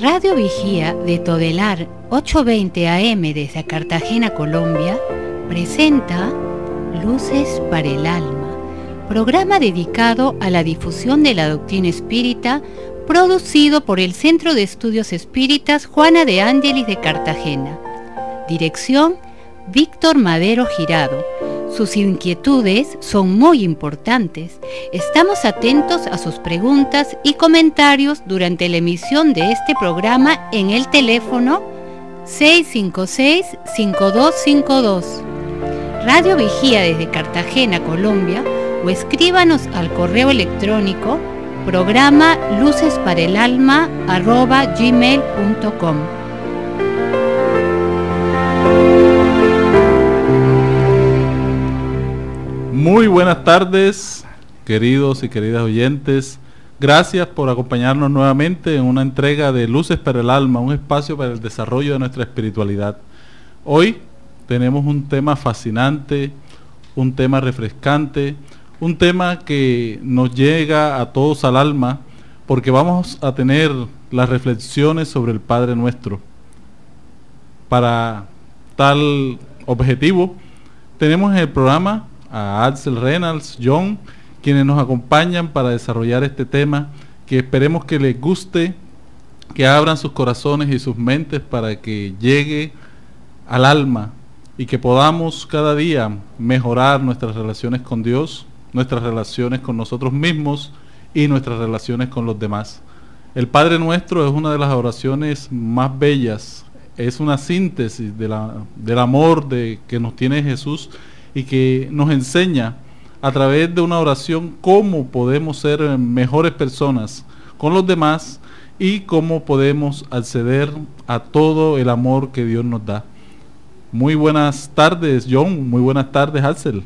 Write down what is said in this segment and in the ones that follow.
Radio Vigía de Todelar 820 AM desde Cartagena, Colombia, presenta Luces para el Alma, programa dedicado a la difusión de la doctrina espírita, producido por el Centro de Estudios Espíritas Juana de Ángelis de Cartagena. Dirección: Víctor Madero Girado. Sus inquietudes son muy importantes. Estamos atentos a sus preguntas y comentarios durante la emisión de este programa en el teléfono 656-5252. Radio Vigía desde Cartagena, Colombia, o escríbanos al correo electrónico programa lucesparaelalma@gmail.com. Muy buenas tardes, queridos y queridas oyentes. Gracias por acompañarnos nuevamente en una entrega de Luces para el Alma, un espacio para el desarrollo de nuestra espiritualidad. Hoy tenemos un tema fascinante, un tema refrescante, un tema que nos llega a todos al alma, porque vamos a tener las reflexiones sobre el Padre Nuestro. Para tal objetivo, tenemos en el programa a Axel Reynolds, John, quienes nos acompañan para desarrollar este tema, que esperemos que les guste, que abran sus corazones y sus mentes para que llegue al alma y que podamos cada día mejorar nuestras relaciones con Dios, nuestras relaciones con nosotros mismos y nuestras relaciones con los demás. El Padre Nuestro es una de las oraciones más bellas, es una síntesis del amor que nos tiene Jesús, y que nos enseña a través de una oración cómo podemos ser mejores personas con los demás y cómo podemos acceder a todo el amor que Dios nos da. Muy buenas tardes, John. Muy buenas tardes, Axel.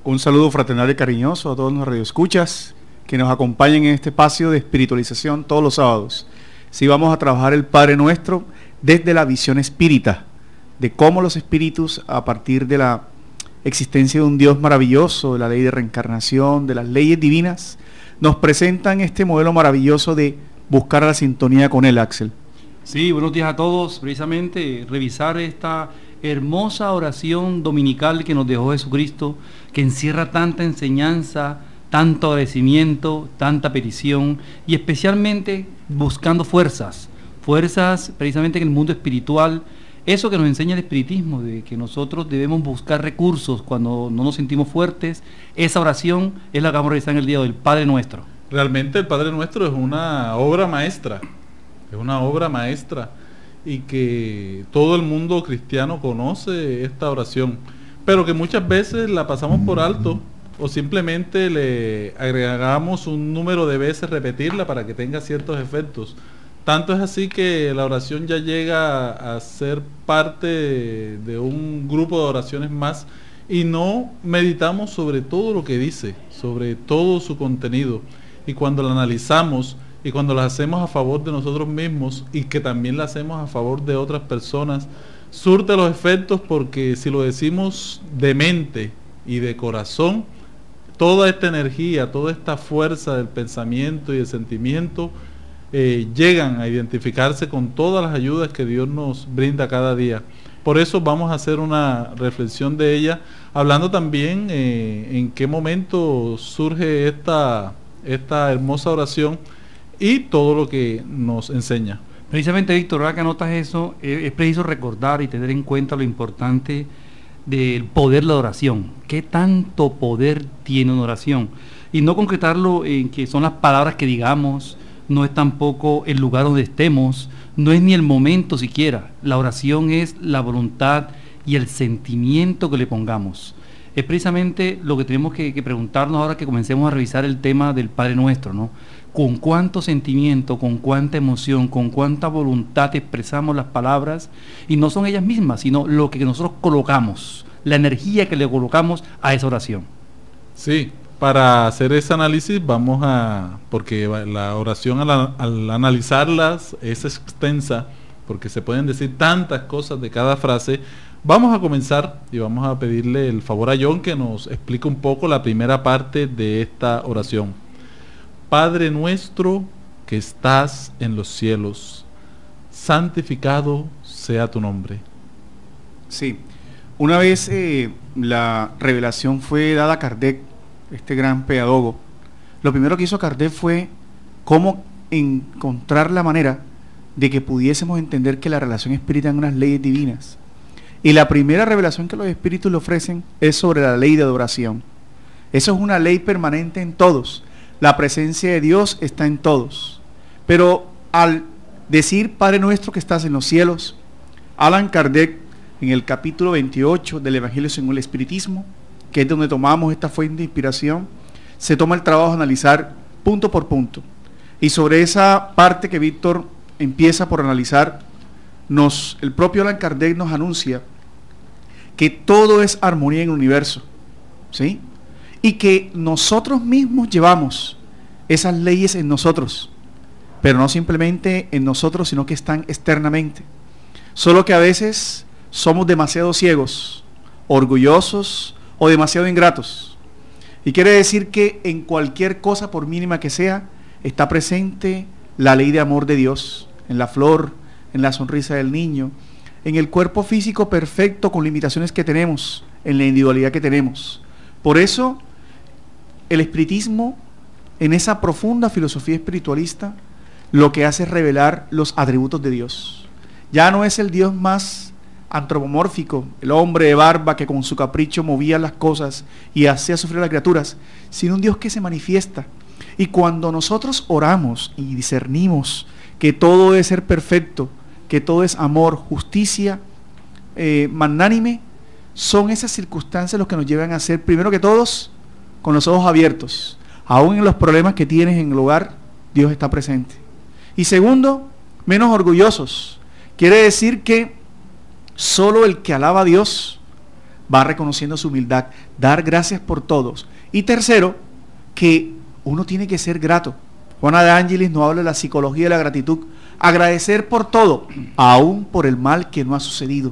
Un saludo fraternal y cariñoso a todos los radioescuchas que nos acompañan en este espacio de espiritualización todos los sábados. Sí, vamos a trabajar el Padre Nuestro desde la visión espírita, de cómo los espíritus, a partir de la existencia de un Dios maravilloso, de la ley de reencarnación, de las leyes divinas, nos presentan este modelo maravilloso de buscar la sintonía con Él, Axel. Sí, buenos días a todos. Precisamente revisar esta hermosa oración dominical que nos dejó Jesucristo, que encierra tanta enseñanza, tanto agradecimiento, tanta petición, y especialmente buscando fuerzas precisamente en el mundo espiritual. Eso que nos enseña el espiritismo, de que nosotros debemos buscar recursos cuando no nos sentimos fuertes. Esa oración es la que vamos a realizar en el día del Padre Nuestro. Realmente el Padre Nuestro es una obra maestra, y que todo el mundo cristiano conoce esta oración, pero que muchas veces la pasamos por alto o simplemente le agregamos un número de veces repetirla para que tenga ciertos efectos. Tanto es así que la oración ya llega a ser parte de un grupo de oraciones más y no meditamos sobre todo lo que dice, sobre todo su contenido. Y cuando la analizamos y cuando la hacemos a favor de nosotros mismos y que también la hacemos a favor de otras personas, surte los efectos, porque si lo decimos de mente y de corazón, toda esta energía, toda esta fuerza del pensamiento y del sentimiento llegan a identificarse con todas las ayudas que Dios nos brinda cada día. Por eso vamos a hacer una reflexión de ella, hablando también en qué momento surge esta hermosa oración y todo lo que nos enseña. Precisamente, Víctor, ahora que anotas eso, es preciso recordar y tener en cuenta lo importante del poder de la oración. ¿Qué tanto poder tiene una oración? Y no concretarlo en que son las palabras que digamos, no es tampoco el lugar donde estemos, no es ni el momento siquiera. La oración es la voluntad y el sentimiento que le pongamos. Es precisamente lo que tenemos que preguntarnos ahora que comencemos a revisar el tema del Padre Nuestro, ¿no? Con cuánto sentimiento, con cuánta emoción, con cuánta voluntad expresamos las palabras, y no son ellas mismas, sino lo que nosotros colocamos, la energía que le colocamos a esa oración. Sí. Para hacer ese análisis porque la oración al analizarlas es extensa, porque se pueden decir tantas cosas de cada frase. Vamos a comenzar y vamos a pedirle el favor a John que nos explique un poco la primera parte de esta oración. Padre nuestro que estás en los cielos, santificado sea tu nombre. Sí, una vez la revelación fue dada a Kardec, este gran pedagogo. Lo primero que hizo Kardec fue cómo encontrar la manera de que pudiésemos entender que la relación espírita en unas leyes divinas. Y la primera revelación que los espíritus le ofrecen es sobre la ley de adoración. Eso es una ley permanente en todos. La presencia de Dios está en todos. Pero al decir Padre nuestro que estás en los cielos, Allan Kardec, en el capítulo 28 del Evangelio según el Espiritismo, que es donde tomamos esta fuente de inspiración, se toma el trabajo de analizar punto por punto. Y sobre esa parte que Víctor empieza por analizar, el propio Allan Kardec nos anuncia que todo es armonía en el universo, ¿sí? Y que nosotros mismos llevamos esas leyes en nosotros, pero no simplemente en nosotros, sino que están externamente. Solo que a veces somos demasiado ciegos, orgullosos o demasiado ingratos. Y quiere decir que en cualquier cosa, por mínima que sea, está presente la ley de amor de Dios, en la flor, en la sonrisa del niño, en el cuerpo físico perfecto con limitaciones que tenemos, en la individualidad que tenemos. Por eso, el espiritismo, en esa profunda filosofía espiritualista, lo que hace es revelar los atributos de Dios. Ya no es el Dios más antropomórfico, el hombre de barba que con su capricho movía las cosas y hacía sufrir a las criaturas, sino un Dios que se manifiesta. Y cuando nosotros oramos y discernimos que todo debe ser perfecto, que todo es amor, justicia, magnánime, son esas circunstancias los que nos llevan a ser, primero que todos, con los ojos abiertos. Aún en los problemas que tienes en el hogar, Dios está presente. Y segundo, menos orgullosos. Quiere decir que solo el que alaba a Dios va reconociendo su humildad, dar gracias por todos. Y tercero, que uno tiene que ser grato. Juana de Ángelis nos habla de la psicología de la gratitud. Agradecer por todo, aún por el mal que no ha sucedido.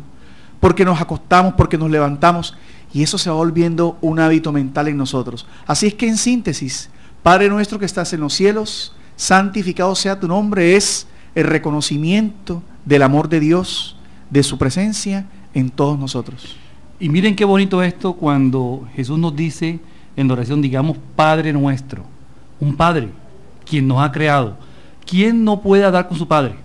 Porque nos acostamos, porque nos levantamos, y eso se va volviendo un hábito mental en nosotros. Así es que en síntesis, Padre nuestro que estás en los cielos, santificado sea tu nombre, es el reconocimiento del amor de Dios, de su presencia en todos nosotros. Y miren qué bonito esto cuando Jesús nos dice en la oración, digamos, Padre nuestro, un Padre, quien nos ha creado. ¿Quién no puede hablar con su Padre?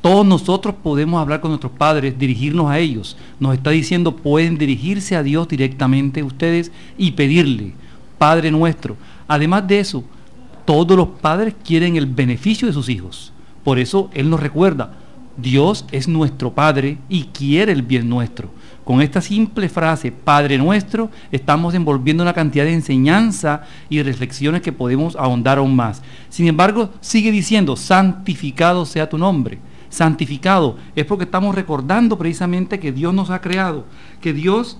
Todos nosotros podemos hablar con nuestros padres, dirigirnos a ellos. Nos está diciendo, pueden dirigirse a Dios directamente ustedes y pedirle, Padre nuestro. Además de eso, todos los padres quieren el beneficio de sus hijos. Por eso Él nos recuerda, Dios es nuestro Padre y quiere el bien nuestro. Con esta simple frase, Padre nuestro, estamos envolviendo una cantidad de enseñanza y reflexiones que podemos ahondar aún más. Sin embargo, sigue diciendo, santificado sea tu nombre. Santificado es porque estamos recordando precisamente que Dios nos ha creado, que Dios,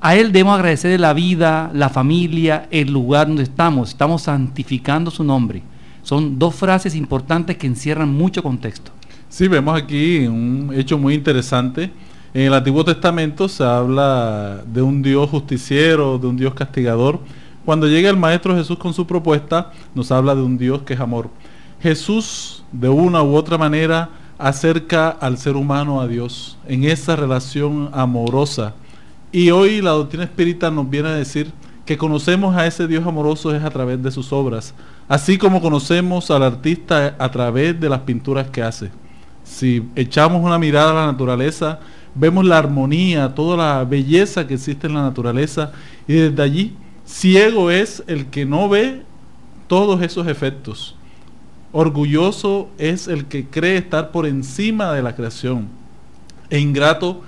a Él debemos agradecer de la vida, la familia, el lugar donde estamos santificando su nombre. Son dos frases importantes que encierran mucho contexto. Sí, vemos aquí un hecho muy interesante. En el Antiguo Testamento se habla de un Dios justiciero, de un Dios castigador. Cuando llega el Maestro Jesús con su propuesta, nos habla de un Dios que es amor. Jesús, de una u otra manera, acerca al ser humano a Dios en esa relación amorosa. Y hoy la doctrina espírita nos viene a decir que conocemos a ese Dios amoroso es a través de sus obras, así como conocemos al artista a través de las pinturas que hace. Si echamos una mirada a la naturaleza, vemos la armonía, toda la belleza que existe en la naturaleza, y desde allí, ciego es el que no ve todos esos efectos. Orgulloso es el que cree estar por encima de la creación, e ingrato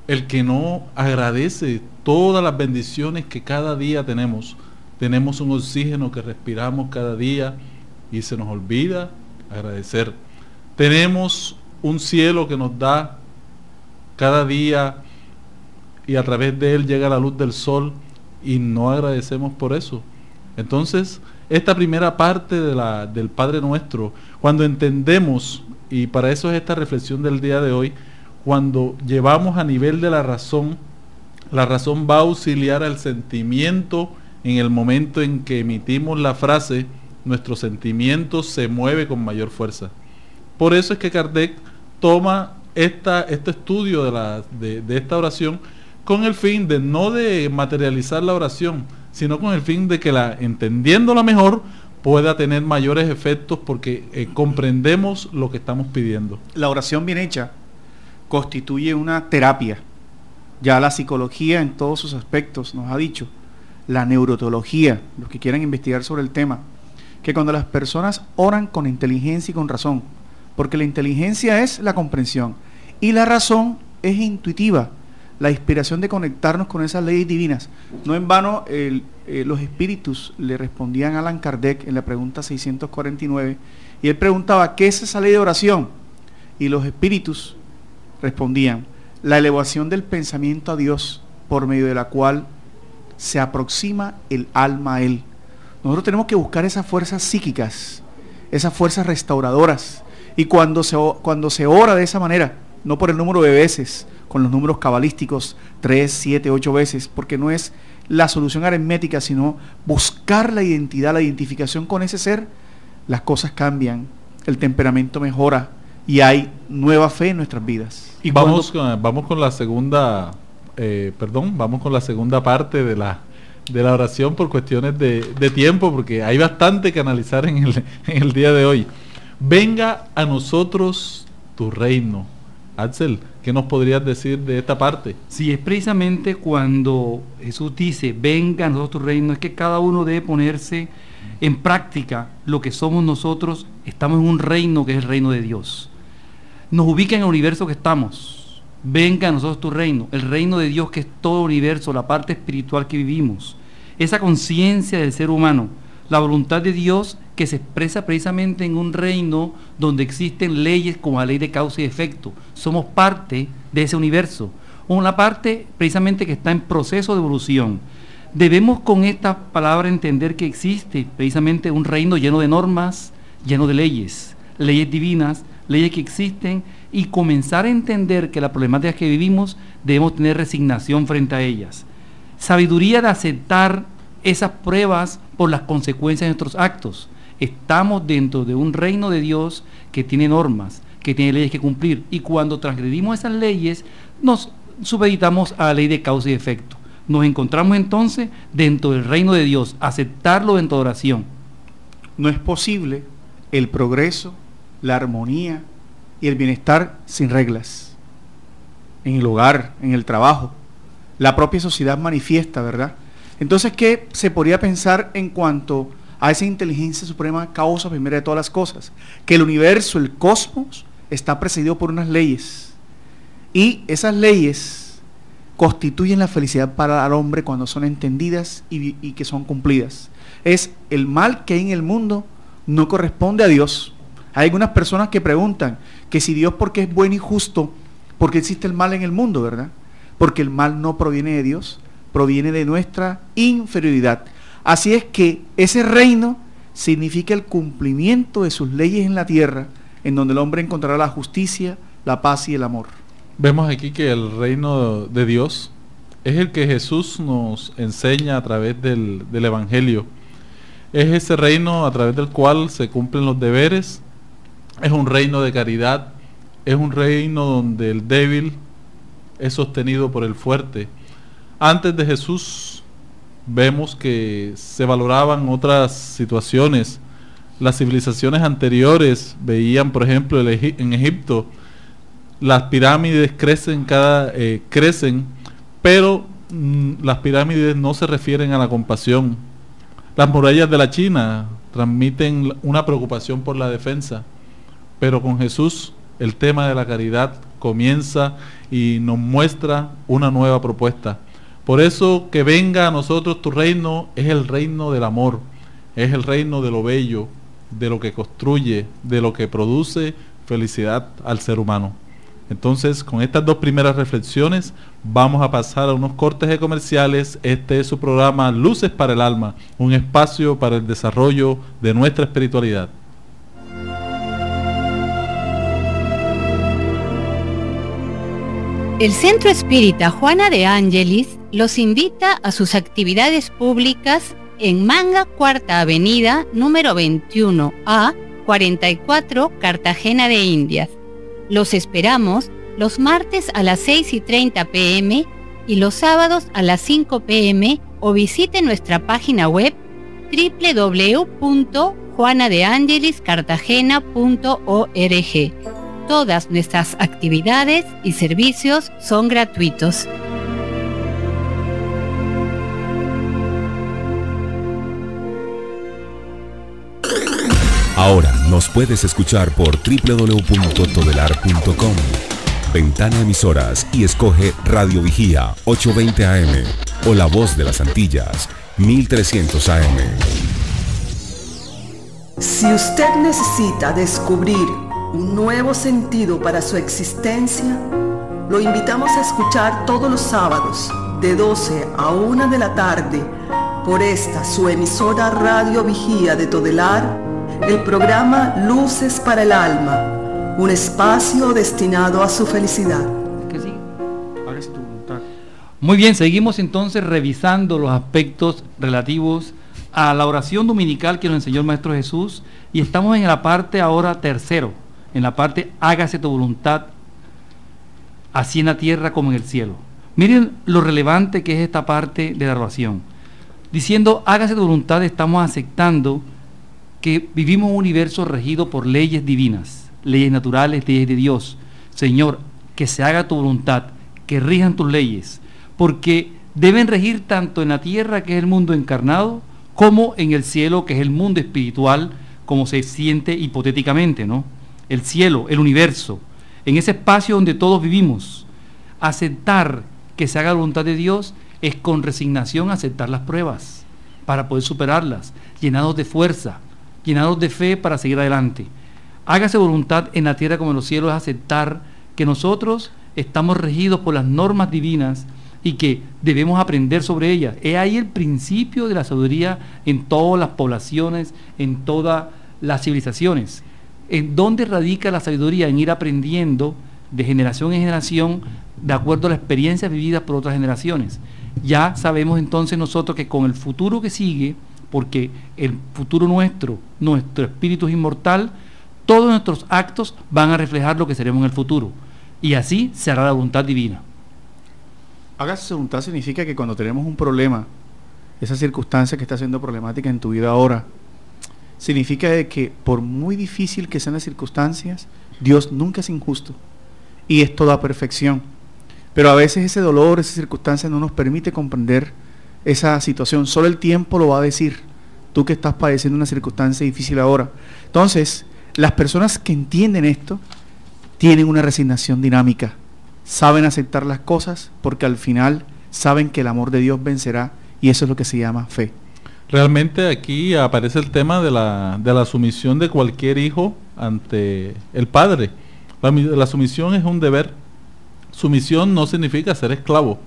el que no agradece todas las bendiciones que cada día tenemos. Tenemos un oxígeno que respiramos cada día y se nos olvida agradecer. Tenemos un cielo que nos da cada día y a través de él llega la luz del sol y no agradecemos por eso. Entonces, esta primera parte del Padre Nuestro, cuando entendemos, y para eso es esta reflexión del día de hoy, cuando llevamos a nivel de la razón va a auxiliar al sentimiento. En el momento en que emitimos la frase, nuestro sentimiento se mueve con mayor fuerza. Por eso es que Kardec toma este estudio de esta oración con el fin de no de materializar la oración, sino con el fin de que entendiéndola mejor pueda tener mayores efectos porque comprendemos lo que estamos pidiendo. La oración bien hecha constituye una terapia. Ya la psicología en todos sus aspectos nos ha dicho, la neuroteología, los que quieran investigar sobre el tema, que cuando las personas oran con inteligencia y con razón, porque la inteligencia es la comprensión y la razón es intuitiva, la inspiración de conectarnos con esas leyes divinas. No en vano los espíritus le respondían a Allan Kardec en la pregunta 649, y él preguntaba, ¿qué es esa ley de oración? Y los espíritus respondían, la elevación del pensamiento a Dios, por medio de la cual se aproxima el alma a Él. Nosotros tenemos que buscar esas fuerzas psíquicas, esas fuerzas restauradoras, y cuando se ora de esa manera, no por el número de veces, con los números cabalísticos, 3, 7, 8 veces, porque no es la solución aritmética, sino buscar la identidad, la identificación con ese ser, las cosas cambian, el temperamento mejora y hay nueva fe en nuestras vidas. Y vamos con la segunda, vamos con la segunda parte de la oración por cuestiones de tiempo, porque hay bastante que analizar en el día de hoy. Venga a nosotros tu reino. Axel, ¿qué nos podrías decir de esta parte? Sí, es precisamente cuando Jesús dice, venga a nosotros tu reino, es que cada uno debe ponerse en práctica lo que somos nosotros. Estamos en un reino que es el reino de Dios. Nos ubica en el universo que estamos. Venga a nosotros tu reino, el reino de Dios que es todo el universo, la parte espiritual que vivimos. Esa conciencia del ser humano, la voluntad de Dios que se expresa precisamente en un reino donde existen leyes como la ley de causa y efecto. Somos parte de ese universo, una parte precisamente que está en proceso de evolución. Debemos con esta palabra entender que existe precisamente un reino lleno de normas, lleno de leyes divinas, leyes que existen, y comenzar a entender que las problemáticas que vivimos debemos tener resignación frente a ellas. Sabiduría de aceptar esas pruebas por las consecuencias de nuestros actos. Estamos dentro de un reino de Dios que tiene normas, que tiene leyes que cumplir, y cuando transgredimos esas leyes nos supeditamos a la ley de causa y efecto. Nos encontramos entonces dentro del reino de Dios, aceptarlo dentro de oración. No es posible el progreso, la armonía y el bienestar sin reglas. En el hogar, en el trabajo, la propia sociedad manifiesta, ¿verdad? Entonces, ¿qué se podría pensar en cuanto a esa inteligencia suprema, causa primera de todas las cosas? Que el universo, el cosmos, está presidido por unas leyes, y esas leyes constituyen la felicidad para el hombre cuando son entendidas y que son cumplidas. Es el mal que hay en el mundo no corresponde a Dios. Hay algunas personas que preguntan que si Dios, porque es bueno y justo, ¿por qué existe el mal en el mundo, verdad? Porque el mal no proviene de Dios, proviene de nuestra inferioridad. Así es que ese reino significa el cumplimiento de sus leyes en la tierra, en donde el hombre encontrará la justicia, la paz y el amor. Vemos aquí que el reino de Dios es el que Jesús nos enseña a través del Evangelio. Es ese reino a través del cual se cumplen los deberes. Es un reino de caridad. Es un reino donde el débil es sostenido por el fuerte. Antes de Jesús vemos que se valoraban otras situaciones. Las civilizaciones anteriores veían, por ejemplo, en Egipto, las pirámides crecen, pero las pirámides no se refieren a la compasión. Las murallas de la China transmiten una preocupación por la defensa, pero con Jesús el tema de la caridad comienza y nos muestra una nueva propuesta. Por eso, que venga a nosotros tu reino es el reino del amor, es el reino de lo bello, de lo que construye, de lo que produce felicidad al ser humano. Entonces, con estas dos primeras reflexiones vamos a pasar a unos cortes de comerciales. Este es su programa Luces para el Alma, un espacio para el desarrollo de nuestra espiritualidad. El Centro Espírita Juana de Ángelis los invita a sus actividades públicas en Manga, Cuarta Avenida, número 21A, 44, Cartagena de Indias. Los esperamos los martes a las 6:30 p.m. y los sábados a las 5 p.m. o visite nuestra página web www.juanadeangeliscartagena.org. Todas nuestras actividades y servicios son gratuitos. Ahora nos puedes escuchar por www.todelar.com. Ventana Emisoras y escoge Radio Vigía 820 AM o La Voz de las Antillas 1300 AM. Si usted necesita descubrir un nuevo sentido para su existencia, lo invitamos a escuchar todos los sábados de 12 a 1 de la tarde por esta su emisora Radio Vigía de Todelar, el programa Luces para el Alma, un espacio destinado a su felicidad. ¿Qué sigue? Hágase tu voluntad. Muy bien, seguimos entonces revisando los aspectos relativos a la oración dominical que nos enseñó el Maestro Jesús, y estamos en la parte ahora tercero, en la parte hágase tu voluntad, así en la tierra como en el cielo. Miren lo relevante que es esta parte de la oración. Diciendo hágase tu voluntad, estamos aceptando que vivimos un universo regido por leyes divinas, leyes naturales, leyes de Dios. Señor, que se haga tu voluntad, que rijan tus leyes, porque deben regir tanto en la tierra, que es el mundo encarnado, como en el cielo, que es el mundo espiritual, como se siente hipotéticamente, ¿no? El cielo, el universo, en ese espacio donde todos vivimos. Aceptar que se haga la voluntad de Dios es con resignación aceptar las pruebas para poder superarlas, llenados de fuerza, llenados de fe para seguir adelante. Hágase voluntad en la tierra como en los cielos, es aceptar que nosotros estamos regidos por las normas divinas y que debemos aprender sobre ellas. Es ahí el principio de la sabiduría en todas las poblaciones, en todas las civilizaciones. ¿En dónde radica la sabiduría? En ir aprendiendo de generación en generación de acuerdo a las experiencias vividas por otras generaciones. Ya sabemos entonces nosotros que con el futuro que sigue, porque el futuro nuestro espíritu es inmortal, todos nuestros actos van a reflejar lo que seremos en el futuro, y así se hará la voluntad divina. Hágase voluntad significa que cuando tenemos un problema, esa circunstancia que está siendo problemática en tu vida ahora, significa de que por muy difícil que sean las circunstancias, Dios nunca es injusto y es toda perfección. Pero a veces ese dolor, esa circunstancia no nos permite comprender esa situación. Solo el tiempo lo va a decir. Tú que estás padeciendo una circunstancia difícil ahora. Entonces, las personas que entienden esto tienen una resignación dinámica. Saben aceptar las cosas porque al final saben que el amor de Dios vencerá, y eso es lo que se llama fe. Realmente aquí aparece el tema de la sumisión de cualquier hijo ante el padre. La sumisión es un deber. Sumisión no significa ser esclavo.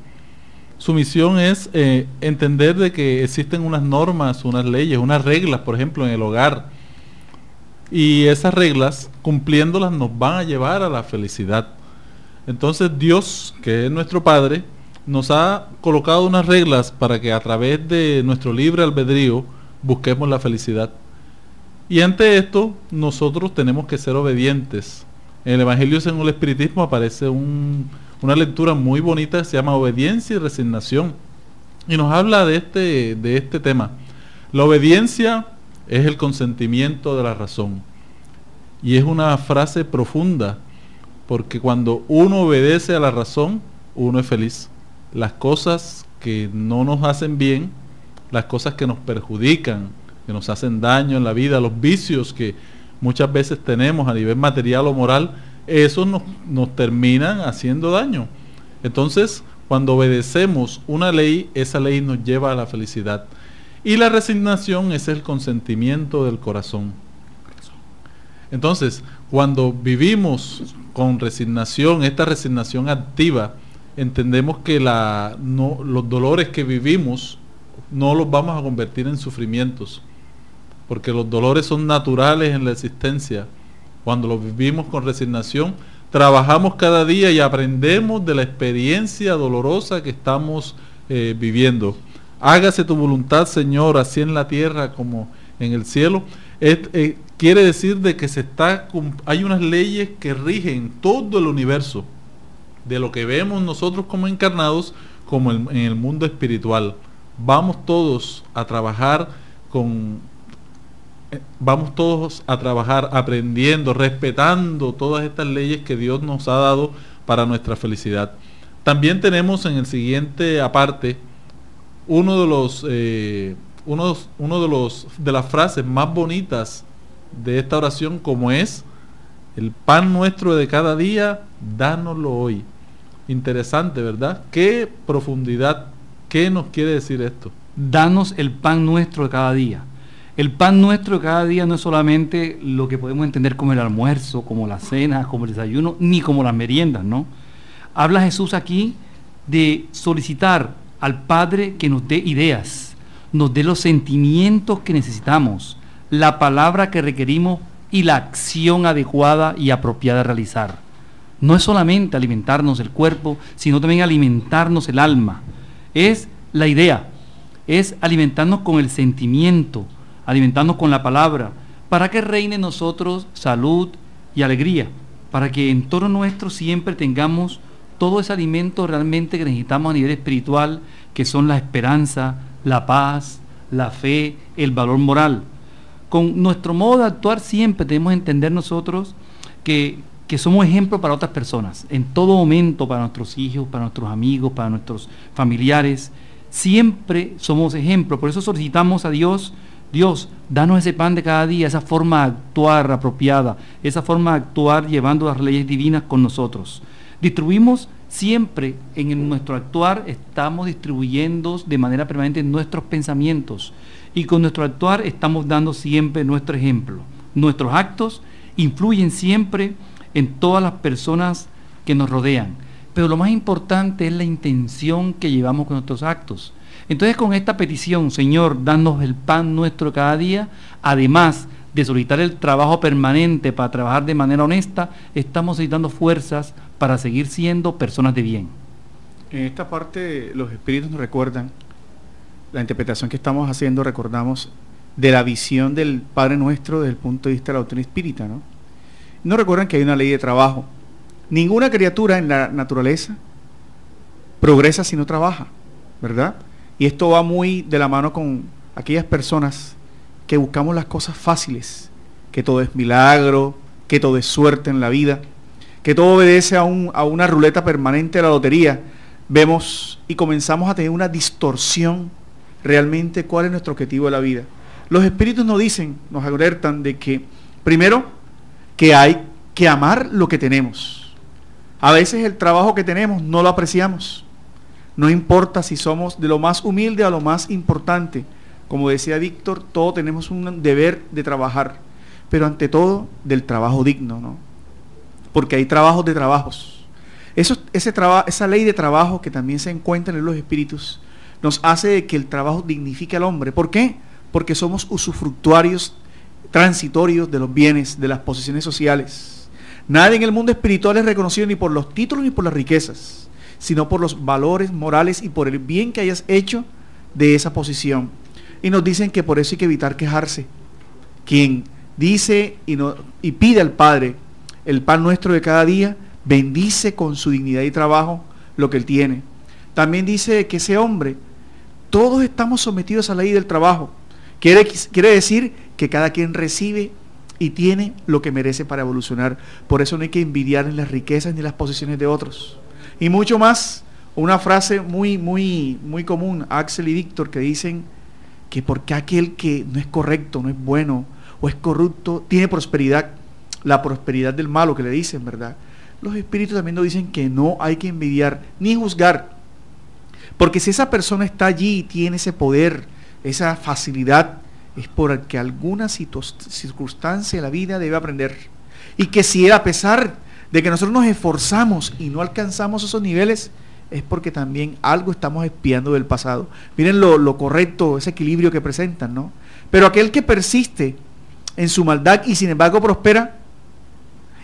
Sumisión es entender de que existen unas normas, unas leyes, unas reglas, por ejemplo, en el hogar. Y esas reglas, cumpliéndolas, nos van a llevar a la felicidad. Entonces Dios, que es nuestro Padre, nos ha colocado unas reglas para que a través de nuestro libre albedrío busquemos la felicidad. Y ante esto, nosotros tenemos que ser obedientes. En el Evangelio según el Espiritismo aparece una lectura muy bonita que se llama Obediencia y Resignación, y nos habla de este tema. La obediencia es el consentimiento de la razón, y es una frase profunda, porque cuando uno obedece a la razón, uno es feliz. Las cosas que no nos hacen bien, las cosas que nos perjudican, que nos hacen daño en la vida, los vicios que muchas veces tenemos a nivel material o moral, eso nos terminan haciendo daño. Entonces, cuando obedecemos una ley, esa ley nos lleva a la felicidad. Y la resignación es el consentimiento del corazón. Entonces, cuando vivimos con resignación, esta resignación activa, entendemos que los dolores que vivimos no los vamos a convertir en sufrimientos, porque los dolores son naturales en la existencia. Cuando los vivimos con resignación, trabajamos cada día y aprendemos de la experiencia dolorosa que estamos viviendo. Hágase tu voluntad, Señor, así en la tierra como en el cielo. Quiere decir de que hay unas leyes que rigen todo el universo, de lo que vemos nosotros como encarnados, como en el mundo espiritual. Vamos todos a trabajar aprendiendo, respetando todas estas leyes que Dios nos ha dado para nuestra felicidad. También tenemos en el siguiente aparte de las frases más bonitas de esta oración, como es: el pan nuestro de cada día, dánoslo hoy. Interesante, ¿verdad? Qué profundidad, ¿qué nos quiere decir esto? Danos el pan nuestro de cada día. El pan nuestro de cada día no es solamente lo que podemos entender como el almuerzo, como la cena, como el desayuno, ni como las meriendas, ¿no? Habla Jesús aquí de solicitar al Padre que nos dé ideas, nos dé los sentimientos que necesitamos, la palabra que requerimos y la acción adecuada y apropiada a realizar. No es solamente alimentarnos el cuerpo, sino también alimentarnos el alma. Es la idea, es alimentarnos con el sentimiento, alimentarnos con la palabra, para que reine en nosotros salud y alegría, para que en torno nuestro siempre tengamos todo ese alimento realmente que necesitamos a nivel espiritual, que son la esperanza, la paz, la fe, el valor moral. Con nuestro modo de actuar siempre debemos entender nosotros que somos ejemplo para otras personas, en todo momento, para nuestros hijos, para nuestros amigos, para nuestros familiares. Siempre somos ejemplo. Por eso solicitamos a Dios: Dios, danos ese pan de cada día, esa forma de actuar apropiada, esa forma de actuar llevando las leyes divinas con nosotros. Distribuimos siempre, en nuestro actuar estamos distribuyendo de manera permanente nuestros pensamientos, y con nuestro actuar estamos dando siempre nuestro ejemplo. Nuestros actos influyen siempre en todas las personas que nos rodean, pero lo más importante es la intención que llevamos con nuestros actos. Entonces, con esta petición: Señor, danos el pan nuestro cada día, además de solicitar el trabajo permanente para trabajar de manera honesta, estamos solicitando fuerzas para seguir siendo personas de bien. En esta parte los espíritus nos recuerdan, la interpretación que estamos haciendo, recordamos de la visión del Padre Nuestro desde el punto de vista de la doctrina espírita, ¿no? Nos recuerdan que hay una ley de trabajo. Ninguna criatura en la naturaleza progresa si no trabaja, ¿verdad? Y esto va muy de la mano con aquellas personas que buscamos las cosas fáciles, que todo es milagro, que todo es suerte en la vida, que todo obedece a una ruleta permanente de la lotería. Vemos y comenzamos a tener una distorsión realmente cuál es nuestro objetivo de la vida. Los espíritus nos dicen, nos alertan de que, primero, que hay que amar lo que tenemos. A veces el trabajo que tenemos no lo apreciamos. No importa si somos de lo más humilde a lo más importante. Como decía Víctor, todos tenemos un deber de trabajar, pero ante todo del trabajo digno, ¿no? Porque hay trabajos de trabajos. Esa ley de trabajo que también se encuentra en los espíritus nos hace de que el trabajo dignifique al hombre. ¿Por qué? Porque somos usufructuarios transitorios de los bienes, de las posiciones sociales. Nadie en el mundo espiritual es reconocido ni por los títulos ni por las riquezas, sino por los valores morales y por el bien que hayas hecho de esa posición. Y nos dicen que por eso hay que evitar quejarse. Quien dice y pide al Padre el pan nuestro de cada día, bendice con su dignidad y trabajo lo que él tiene. También dice que ese hombre, todos estamos sometidos a la ley del trabajo. Quiere decir que cada quien recibe y tiene lo que merece para evolucionar. Por eso no hay que envidiar en las riquezas ni las posiciones de otros. Y mucho más, una frase muy común, Axel y Víctor, que dicen que porque aquel que no es correcto, no es bueno o es corrupto, tiene prosperidad, la prosperidad del malo que le dicen, ¿verdad? Los espíritus también nos dicen que no hay que envidiar ni juzgar, porque si esa persona está allí y tiene ese poder, esa facilidad, es porque alguna circunstancia de la vida debe aprender. Y que si a pesar de que nosotros nos esforzamos y no alcanzamos esos niveles, es porque también algo estamos espiando del pasado. Miren lo correcto, ese equilibrio que presentan, ¿no? Pero aquel que persiste en su maldad y sin embargo prospera,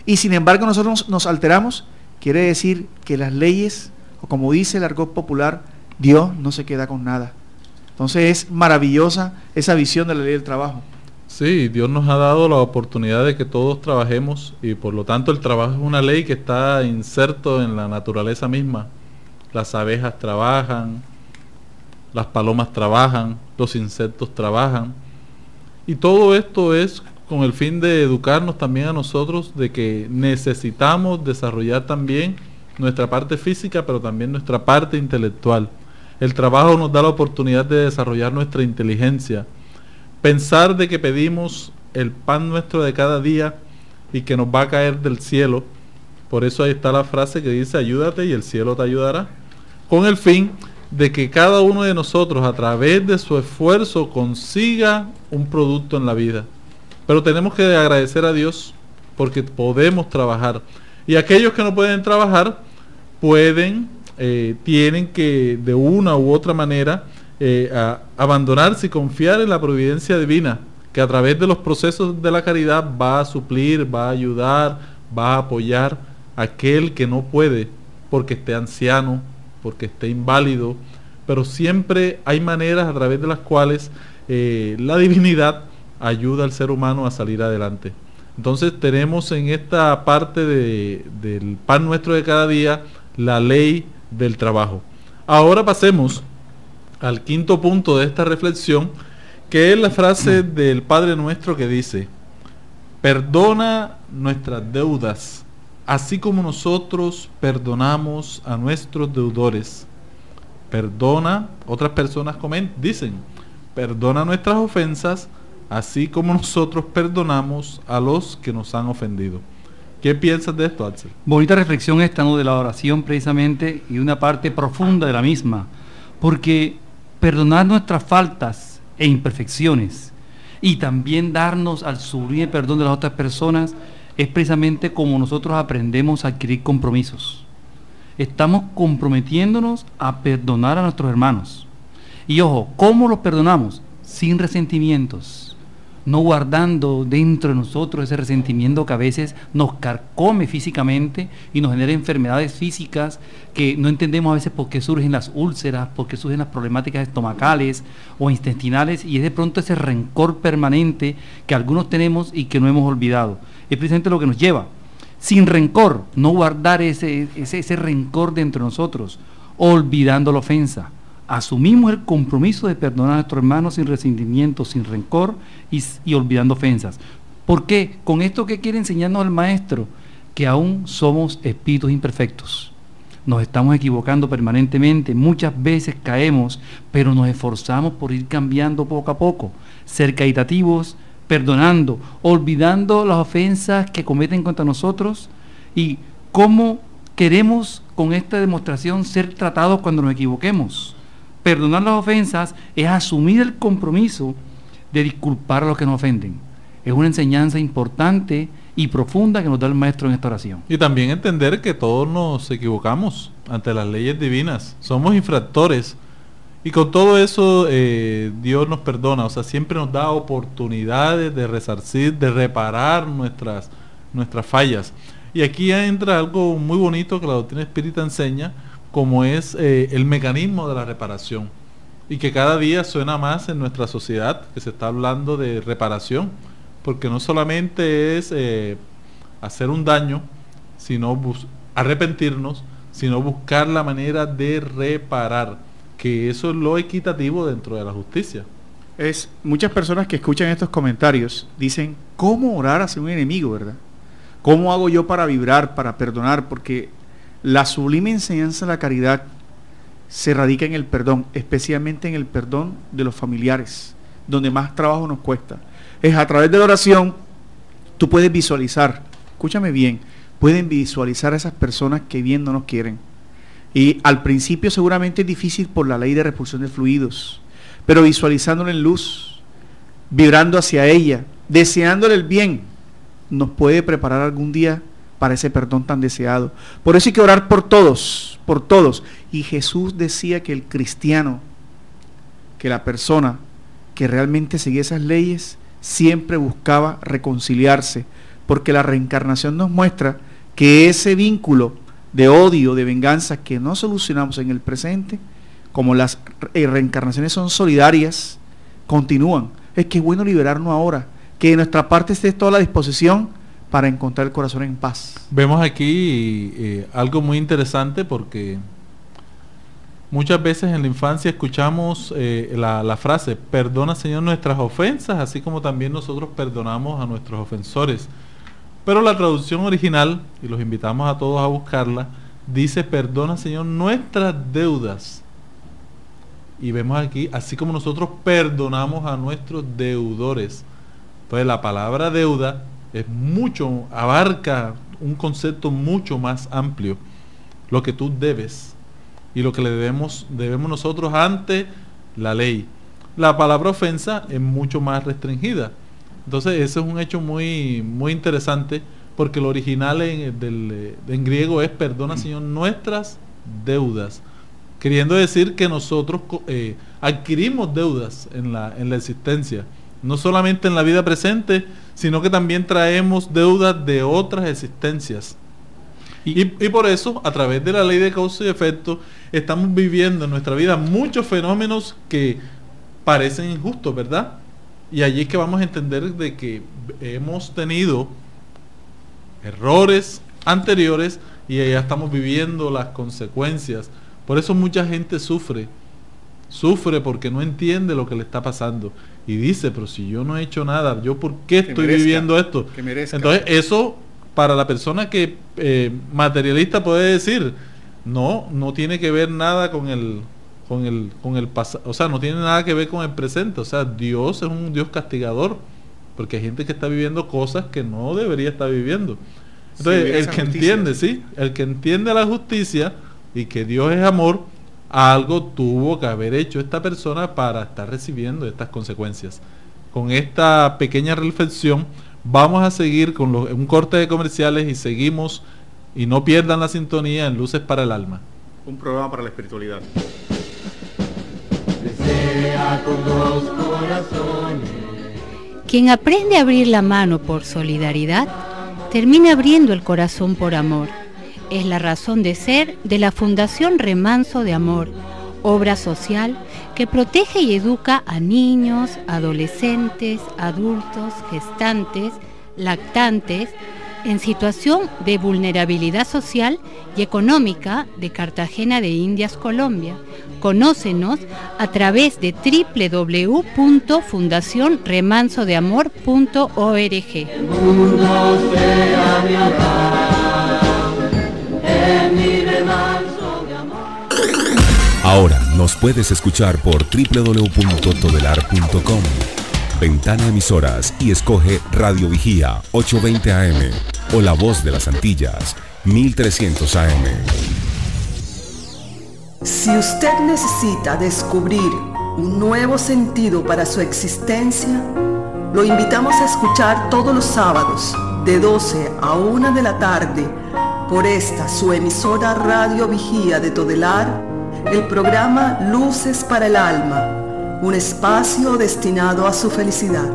y sin embargo nosotros nos alteramos, quiere decir que las leyes, o como dice el argot popular, Dios no se queda con nada. Entonces es maravillosa esa visión de la ley del trabajo. Sí, Dios nos ha dado la oportunidad de que todos trabajemos y por lo tanto el trabajo es una ley que está inserto en la naturaleza misma. Las abejas trabajan, las palomas trabajan, los insectos trabajan y todo esto es con el fin de educarnos también a nosotros de que necesitamos desarrollar también nuestra parte física pero también nuestra parte intelectual. El trabajo nos da la oportunidad de desarrollar nuestra inteligencia. Pensar de que pedimos el pan nuestro de cada día y que nos va a caer del cielo. Por eso ahí está la frase que dice, ayúdate y el cielo te ayudará. Con el fin de que cada uno de nosotros a través de su esfuerzo consiga un producto en la vida. Pero tenemos que agradecer a Dios porque podemos trabajar. Y aquellos que no pueden trabajar, tienen que de una u otra manera abandonarse y confiar en la providencia divina, que a través de los procesos de la caridad va a suplir, va a ayudar, va a apoyar a aquel que no puede, porque esté anciano, porque esté inválido, pero siempre hay maneras a través de las cuales la divinidad ayuda al ser humano a salir adelante. Entonces tenemos en esta parte del pan nuestro de cada día la ley del trabajo. Ahora pasemos al quinto punto de esta reflexión, que es la frase del Padre Nuestro que dice, perdona nuestras deudas, así como nosotros perdonamos a nuestros deudores. Perdona, otras personas dicen, perdona nuestras ofensas, así como nosotros perdonamos a los que nos han ofendido. ¿Qué piensas de esto, Axel? Bonita reflexión esta, ¿no?, de la oración precisamente, y una parte profunda de la misma, porque perdonar nuestras faltas e imperfecciones y también darnos al sublime perdón de las otras personas es precisamente como nosotros aprendemos a adquirir compromisos. Estamos comprometiéndonos a perdonar a nuestros hermanos. Y ojo, ¿cómo los perdonamos? Sin resentimientos, no guardando dentro de nosotros ese resentimiento que a veces nos carcome físicamente y nos genera enfermedades físicas que no entendemos a veces por qué surgen las úlceras, por qué surgen las problemáticas estomacales o intestinales, y es de pronto ese rencor permanente que algunos tenemos y que no hemos olvidado. Es precisamente lo que nos lleva, sin rencor, no guardar ese rencor dentro de nosotros, olvidando la ofensa. Asumimos el compromiso de perdonar a nuestros hermanos sin resentimiento, sin rencor y olvidando ofensas. ¿Por qué? Con esto que quiere enseñarnos el maestro, que aún somos espíritus imperfectos. Nos estamos equivocando permanentemente, muchas veces caemos, pero nos esforzamos por ir cambiando poco a poco, ser caritativos, perdonando, olvidando las ofensas que cometen contra nosotros. Y cómo queremos con esta demostración ser tratados cuando nos equivoquemos. Perdonar las ofensas es asumir el compromiso de disculpar a los que nos ofenden. Es una enseñanza importante y profunda que nos da el maestro en esta oración. Y también entender que todos nos equivocamos ante las leyes divinas. Somos infractores. Y con todo eso Dios nos perdona. O sea, siempre nos da oportunidades de resarcir, de reparar nuestras fallas. Y aquí entra algo muy bonito que la doctrina espírita enseña, como es el mecanismo de la reparación, y que cada día suena más en nuestra sociedad, que se está hablando de reparación, porque no solamente es hacer un daño, sino arrepentirnos, sino buscar la manera de reparar, que eso es lo equitativo dentro de la justicia. Muchas personas que escuchan estos comentarios dicen, ¿cómo orar hacia un enemigo, verdad? ¿Cómo hago yo para vibrar, para perdonar? Porque la sublime enseñanza de la caridad se radica en el perdón, especialmente en el perdón de los familiares, donde más trabajo nos cuesta. Es a través de la oración, tú puedes visualizar, escúchame bien, pueden visualizar a esas personas que bien no nos quieren. Y al principio seguramente es difícil por la ley de repulsión de fluidos, pero visualizándola en luz, vibrando hacia ella, deseándole el bien, nos puede preparar algún día para ese perdón tan deseado. Por eso hay que orar por todos, por todos. Y Jesús decía que el cristiano, que la persona que realmente seguía esas leyes, siempre buscaba reconciliarse, porque la reencarnación nos muestra que ese vínculo de odio, de venganza que no solucionamos en el presente, como las reencarnaciones son solidarias, continúan. Es que es bueno liberarnos ahora, que de nuestra parte esté toda la disposición para encontrar el corazón en paz. Vemos aquí algo muy interesante, porque muchas veces en la infancia escuchamos la frase, perdona Señor nuestras ofensas, así como también nosotros perdonamos a nuestros ofensores. Pero la traducción original, y los invitamos a todos a buscarla, dice, perdona Señor nuestras deudas. Y vemos aquí, así como nosotros perdonamos a nuestros deudores. Entonces la palabra deuda abarca un concepto mucho más amplio. Lo que tú debes y lo que le debemos nosotros ante la ley. La palabra ofensa es mucho más restringida. Entonces ese es un hecho muy, muy interesante, porque lo original en griego es perdona Señor nuestras deudas, queriendo decir que nosotros adquirimos deudas en la existencia, no solamente en la vida presente, sino que también traemos deudas de otras existencias. Y por eso, a través de la ley de causa y efecto, estamos viviendo en nuestra vida muchos fenómenos que parecen injustos, ¿verdad? Y allí es que vamos a entender de que hemos tenido errores anteriores y ya estamos viviendo las consecuencias. Por eso mucha gente sufre porque no entiende lo que le está pasando y dice, pero si yo no he hecho nada, ¿yo por qué estoy viviendo esto? Entonces eso, para la persona que materialista, puede decir, no tiene que ver nada con el pasado, o sea, no tiene nada que ver con el presente. O sea, Dios es un Dios castigador, porque hay gente que está viviendo cosas que no debería estar viviendo. Entonces, el que entiende, el que entiende la justicia y que Dios es amor, algo tuvo que haber hecho esta persona para estar recibiendo estas consecuencias. Con esta pequeña reflexión vamos a seguir con un corte de comerciales y seguimos, y no pierdan la sintonía en Luces para el Alma. Un programa para la espiritualidad. Quien aprende a abrir la mano por solidaridad, termina abriendo el corazón por amor. Es la razón de ser de la Fundación Remanso de Amor, obra social que protege y educa a niños, adolescentes, adultos, gestantes, lactantes, en situación de vulnerabilidad social y económica de Cartagena de Indias, Colombia. Conócenos a través de www.fundacionremansodeamor.org. El mundo se abrirá en mi remanso de amor. Ahora nos puedes escuchar por www.todelar.com. Ventana Emisoras y escoge Radio Vigía 820 AM o La Voz de las Antillas 1300 AM. Si usted necesita descubrir un nuevo sentido para su existencia, lo invitamos a escuchar todos los sábados de 12 a 1 de la tarde por esta su emisora Radio Vigía de Todelar, el programa Luces para el Alma, un espacio destinado a su felicidad.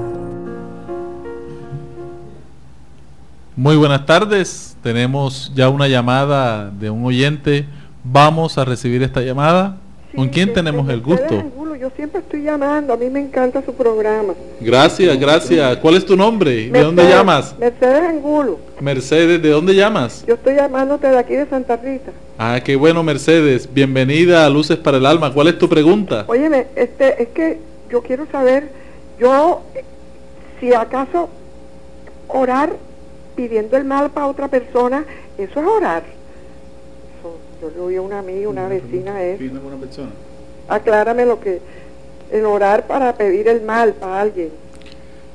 Muy buenas tardes, tenemos ya una llamada de un oyente. Vamos a recibir esta llamada. Sí, ¿Con quién tenemos el gusto? Angulo, yo siempre estoy llamando, a mí me encanta su programa. Gracias. ¿Cuál es tu nombre? ¿De dónde llamas? Mercedes Angulo. Mercedes, ¿de dónde llamas? Yo estoy llamándote de aquí de Santa Rita. Ah, qué bueno, Mercedes. Bienvenida a Luces para el Alma. ¿Cuál es tu pregunta? Óyeme, es que yo quiero saber, si acaso orar pidiendo el mal para otra persona, eso es orar. Yo le oí a una amiga, una vecina, ¿Pidiendo a una persona? Aclárame el orar para pedir el mal para alguien.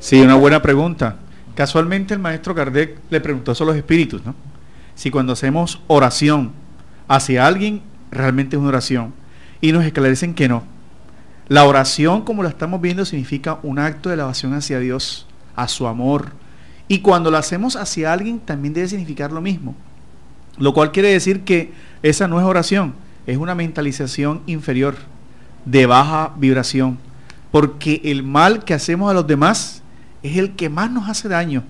Sí, una buena pregunta. Casualmente el maestro Kardec le preguntó eso a los espíritus, ¿no? Si cuando hacemos oración hacia alguien, realmente es una oración. Y nos esclarecen que no. La oración, como la estamos viendo, significa un acto de elevación hacia Dios, a su amor. Y cuando la hacemos hacia alguien, también debe significar lo mismo. Lo cual quiere decir que esa no es oración, es una mentalización inferior, de baja vibración. Porque el mal que hacemos a los demás es el que más nos hace daño.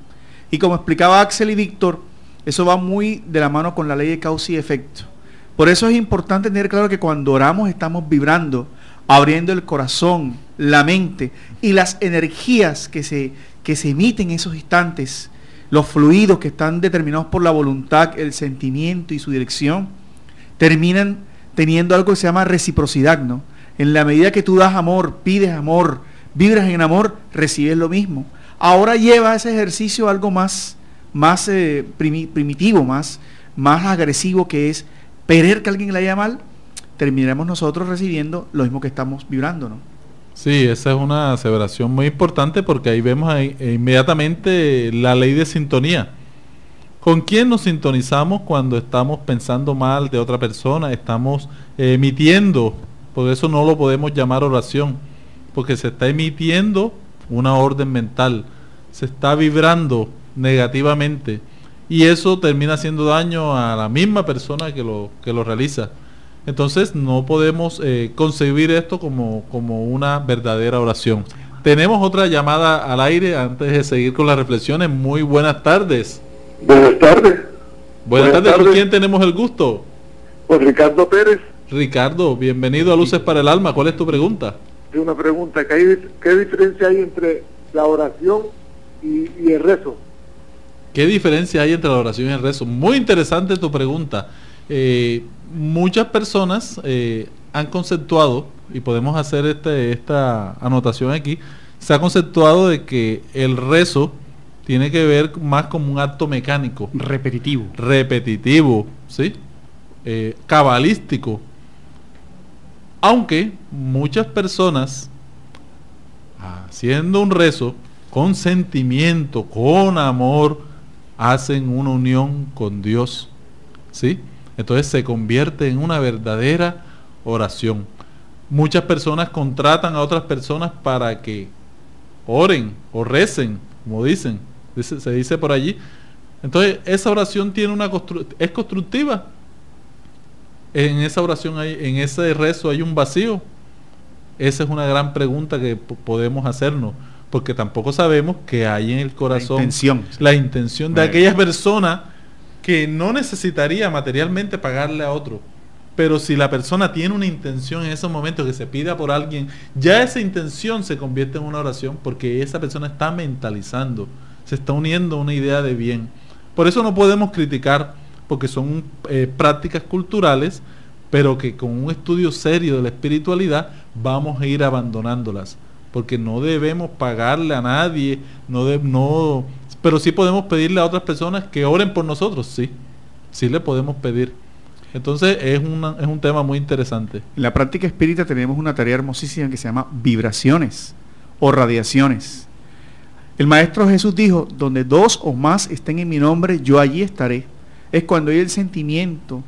Y como explicaba Axel y Víctor, eso va muy de la mano con la ley de causa y efecto. Por eso es importante tener claro que cuando oramos estamos vibrando, abriendo el corazón, la mente y las energías que que se emiten en esos instantes, los fluidos que están determinados por la voluntad, el sentimiento y su dirección, terminan teniendo algo que se llama reciprocidad, ¿no? En la medida que tú das amor, pides amor, vibras en amor, recibes lo mismo. Ahora lleva ese ejercicio a algo más primitivo, más agresivo, que es querer que alguien le haya mal, terminaremos nosotros recibiendo lo mismo que estamos vibrando, ¿no? Sí, esa es una aseveración muy importante, porque ahí vemos inmediatamente la ley de sintonía. ¿Con quién nos sintonizamos cuando estamos pensando mal de otra persona? Estamos emitiendo, por eso no lo podemos llamar oración, porque se está emitiendo una orden mental, se está vibrando negativamente, y eso termina haciendo daño a la misma persona que lo realiza. Entonces no podemos concebir esto como una verdadera oración. Tenemos otra llamada al aire antes de seguir con las reflexiones. Muy buenas tardes. Buenas tardes. Buenas tardes. ¿Con quién tenemos el gusto? Con Ricardo Pérez. Ricardo, bienvenido a Luces para el Alma. ¿Cuál es tu pregunta? Es una pregunta. ¿Qué diferencia hay entre la oración y el rezo? ¿Qué diferencia hay entre la oración y el rezo? Muy interesante tu pregunta. Muchas personas han conceptuado, y podemos hacer esta anotación aquí, se ha conceptuado de que el rezo tiene que ver más como un acto mecánico. Repetitivo, ¿sí? Cabalístico. Aunque muchas personas, haciendo un rezo con sentimiento, con amor, hacen una unión con Dios, ¿sí? Entonces se convierte en una verdadera oración. Muchas personas contratan a otras personas para que oren o recen, como se dice por allí. Entonces esa oración tiene es constructiva. En esa oración en ese rezo hay un vacío. Esa es una gran pregunta que podemos hacernos, porque tampoco sabemos que hay en el corazón la intención de aquella persona que no necesitaría materialmente pagarle a otro. Pero si la persona tiene una intención en esos momentos que se pida por alguien, ya esa intención se convierte en una oración, porque esa persona está mentalizando, se está uniendo a una idea de bien. Por eso no podemos criticar, porque son prácticas culturales, pero que con un estudio serio de la espiritualidad vamos a ir abandonándolas, porque no debemos pagarle a nadie, pero sí podemos pedirle a otras personas que oren por nosotros, sí le podemos pedir. Entonces es un tema muy interesante. En la práctica espírita tenemos una tarea hermosísima que se llama vibraciones o radiaciones. El Maestro Jesús dijo: donde dos o más estén en mi nombre, yo allí estaré. Es cuando hay el sentimiento,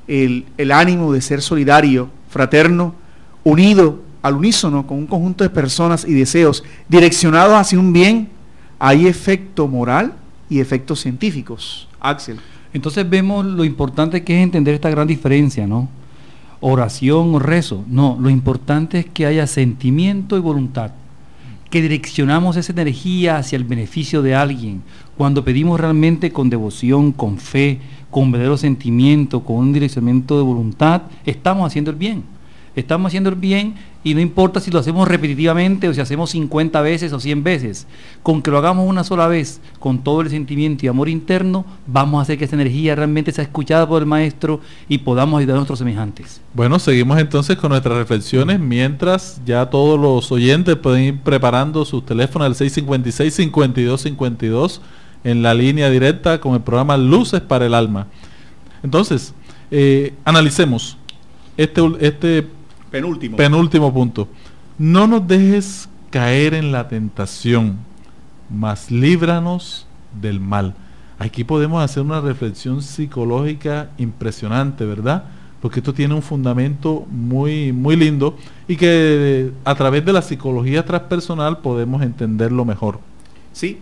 el ánimo de ser solidario, fraterno, unido al unísono con un conjunto de personas y deseos direccionados hacia un bien, hay efecto moral y efectos científicos. Axel. Entonces vemos lo importante que es entender esta gran diferencia, ¿no? Oración o rezo. No, lo importante es que haya sentimiento y voluntad, que direccionamos esa energía hacia el beneficio de alguien. Cuando pedimos realmente con devoción, con fe, con verdadero sentimiento, con un direccionamiento de voluntad, estamos haciendo el bien. Estamos haciendo el bien, y no importa si lo hacemos repetitivamente o si hacemos 50 veces o 100 veces. Con que lo hagamos una sola vez, con todo el sentimiento y amor interno, vamos a hacer que esa energía realmente sea escuchada por el Maestro y podamos ayudar a nuestros semejantes. Bueno, seguimos entonces con nuestras reflexiones, mientras ya todos los oyentes pueden ir preparando sus teléfonos al 656-5252 en la línea directa con el programa Luces para el Alma. Entonces, analicemos este penúltimo punto. No nos dejes caer en la tentación, mas líbranos del mal. Aquí podemos hacer una reflexión psicológica impresionante, ¿verdad? Porque esto tiene un fundamento muy, muy lindo, y que a través de la psicología transpersonal podemos entenderlo mejor. Sí,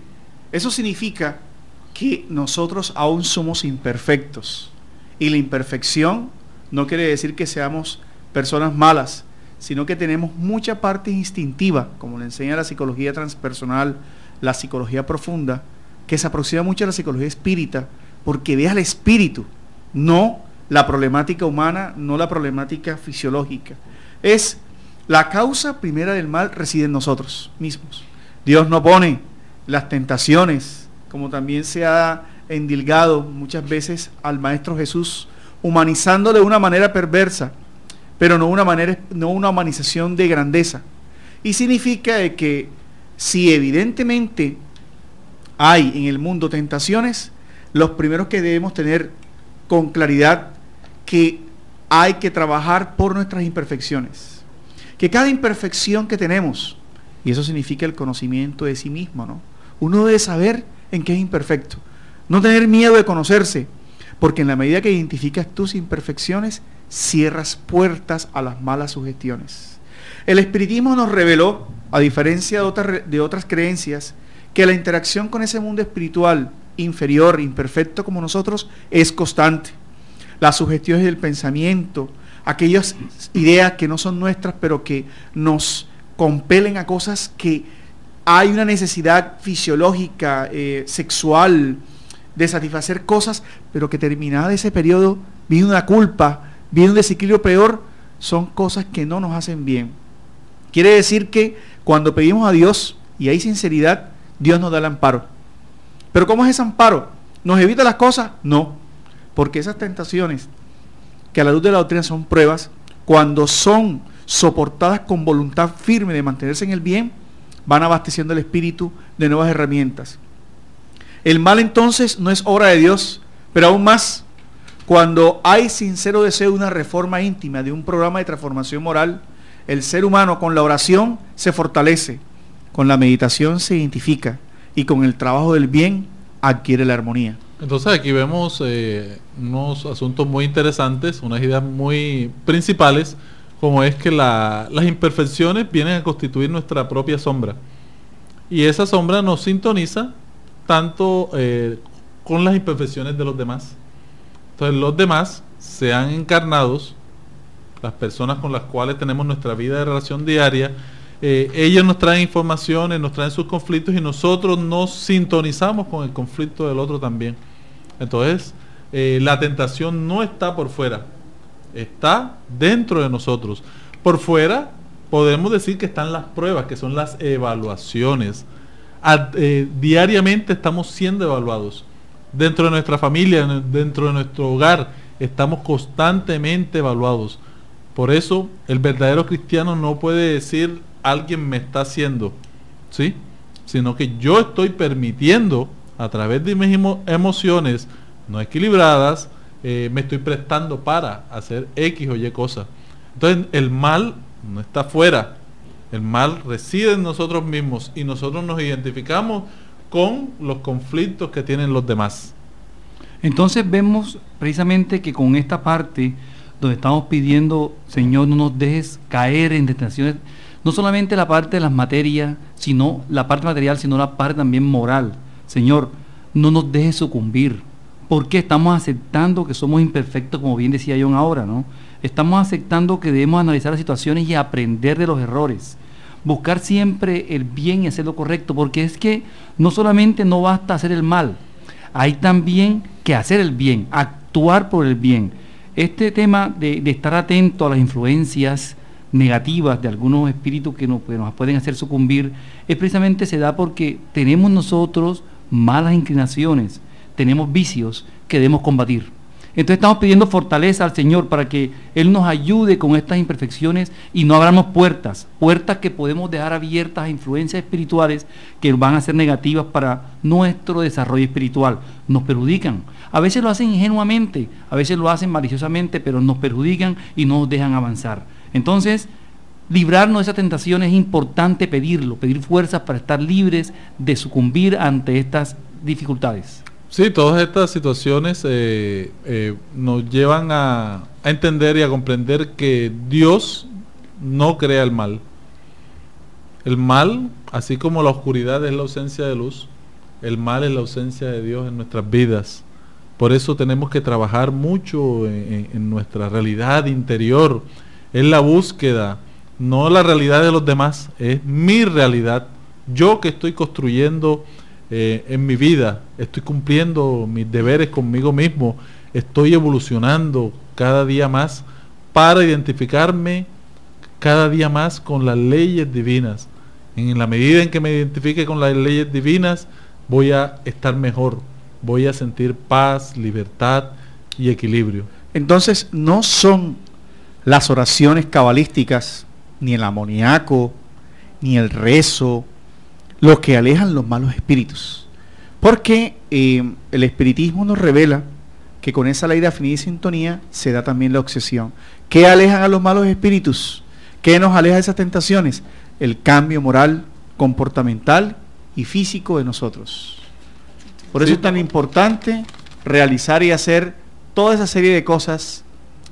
eso significa que nosotros aún somos imperfectos, y la imperfección no quiere decir que seamos personas malas, sino que tenemos mucha parte instintiva, como le enseña la psicología transpersonal, la psicología profunda, que se aproxima mucho a la psicología espírita, porque ve al espíritu, no la problemática humana, no la problemática fisiológica. Es la causa primera del mal reside en nosotros mismos. Dios no pone las tentaciones, como también se ha endilgado muchas veces al Maestro Jesús, humanizándole de una manera perversa, pero no una humanización de grandeza. Y significa de que si evidentemente hay en el mundo tentaciones, los primeros que debemos tener con claridad que hay que trabajar por nuestras imperfecciones, que cada imperfección que tenemos, y eso significa el conocimiento de sí mismo, ¿no? Uno debe saber en qué es imperfecto, no tener miedo de conocerse, porque en la medida que identificas tus imperfecciones, cierras puertas a las malas sugestiones. El espiritismo nos reveló, a diferencia de otras creencias, que la interacción con ese mundo espiritual inferior, imperfecto como nosotros, es constante. Las sugestiones del pensamiento, aquellas ideas que no son nuestras, pero que nos compelen a cosas que hay una necesidad fisiológica, sexual, de satisfacer cosas, pero que terminada ese periodo viene una culpa, viene un desequilibrio peor, son cosas que no nos hacen bien. Quiere decir que cuando pedimos a Dios y hay sinceridad, Dios nos da el amparo. Pero ¿cómo es ese amparo? ¿Nos evita las cosas? No, porque esas tentaciones, que a la luz de la doctrina son pruebas, cuando son soportadas con voluntad firme de mantenerse en el bien, van abasteciendo el espíritu de nuevas herramientas. El mal entonces no es obra de Dios, pero aún más, cuando hay sincero deseo de una reforma íntima, de un programa de transformación moral, el ser humano con la oración se fortalece, con la meditación se identifica y con el trabajo del bien adquiere la armonía. Entonces aquí vemos unos asuntos muy interesantes, unas ideas muy principales, como es que las imperfecciones vienen a constituir nuestra propia sombra. Y esa sombra nos sintoniza tanto con las imperfecciones de los demás. Entonces los demás, sean encarnados, las personas con las cuales tenemos nuestra vida de relación diaria, ellos nos traen informaciones, nos traen sus conflictos y nosotros nos sintonizamos con el conflicto del otro también. Entonces, la tentación no está por fuera, está dentro de nosotros. Por fuera podemos decir que están las pruebas, que son las evaluaciones. Diariamente estamos siendo evaluados. Dentro de nuestra familia, dentro de nuestro hogar, estamos constantemente evaluados. Por eso, el verdadero cristiano no puede decir alguien me está haciendo, ¿sí? Sino que yo estoy permitiendo, a través de mis emociones no equilibradas, me estoy prestando para hacer X o Y cosas. Entonces, el mal no está afuera, el mal reside en nosotros mismos y nosotros nos identificamos con los conflictos que tienen los demás. Entonces vemos precisamente que con esta parte donde estamos pidiendo, Señor, no nos dejes caer en tentaciones, no solamente la parte de las materias, sino la parte material, sino la parte también moral. Señor, no nos dejes sucumbir, porque estamos aceptando que somos imperfectos, como bien decía John ahora, ¿no? Estamos aceptando que debemos analizar las situaciones y aprender de los errores. Buscar siempre el bien y hacer lo correcto, porque es que no solamente no basta hacer el mal, hay también que hacer el bien, actuar por el bien. Este tema de estar atento a las influencias negativas de algunos espíritus que nos pueden hacer sucumbir, precisamente se da porque tenemos nosotros malas inclinaciones, tenemos vicios que debemos combatir. Entonces estamos pidiendo fortaleza al Señor para que Él nos ayude con estas imperfecciones y no abramos puertas que podemos dejar abiertas a influencias espirituales que van a ser negativas para nuestro desarrollo espiritual. Nos perjudican. A veces lo hacen ingenuamente, a veces lo hacen maliciosamente, pero nos perjudican y no nos dejan avanzar. Entonces, librarnos de esas tentaciones es importante pedirlo, pedir fuerzas para estar libres de sucumbir ante estas dificultades. Sí, todas estas situaciones nos llevan a entender y a comprender que Dios no crea el mal. El mal, así como la oscuridad es la ausencia de luz, el mal es la ausencia de Dios en nuestras vidas. Por eso tenemos que trabajar mucho en nuestra realidad interior. Es la búsqueda, no la realidad de los demás, es mi realidad. Yo que estoy construyendo en mi vida, estoy cumpliendo mis deberes conmigo mismo, estoy evolucionando cada día más para identificarme cada día más con las leyes divinas En la medida en que me identifique con las leyes divinas, voy a estar mejor, voy a sentir paz, libertad y equilibrio. Entonces, no son las oraciones cabalísticas, ni el amoníaco, ni el rezo, los que alejan los malos espíritus. Porque el espiritismo nos revela que con esa ley de afinidad y sintonía se da también la obsesión. ¿Qué alejan a los malos espíritus? ¿Qué nos aleja de esas tentaciones? El cambio moral, comportamental y físico de nosotros. Por eso es tan importante realizar y hacer toda esa serie de cosas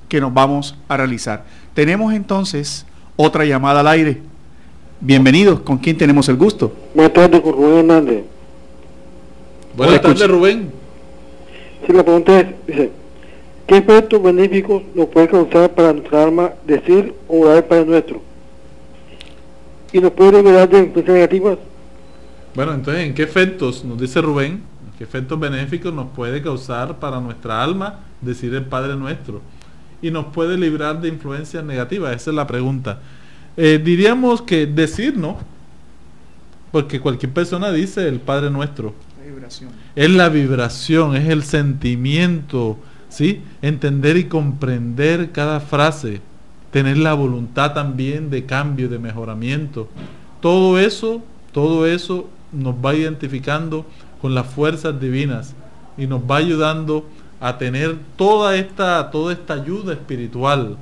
que nos vamos a realizar. Tenemos entonces otra llamada al aire. Bienvenidos, ¿con quién tenemos el gusto? Buenas tardes, con Rubén Hernández. Buenas tardes, Rubén. Sí, la pregunta es, dice, ¿qué efectos benéficos nos puede causar para nuestra alma decir o orar el Padre Nuestro? ¿Y nos puede liberar de influencias negativas? Bueno, entonces, ¿en qué efectos, nos dice Rubén, qué efectos benéficos nos puede causar para nuestra alma decir el Padre Nuestro? Y nos puede librar de influencias negativas, esa es la pregunta. Diríamos que decir, ¿no? Porque cualquier persona dice el Padre Nuestro. Es la vibración, es el sentimiento, ¿sí? Entender y comprender cada frase, tener la voluntad también de cambio, de mejoramiento. Todo eso nos va identificando con las fuerzas divinas y nos va ayudando a tener toda esta ayuda espiritual,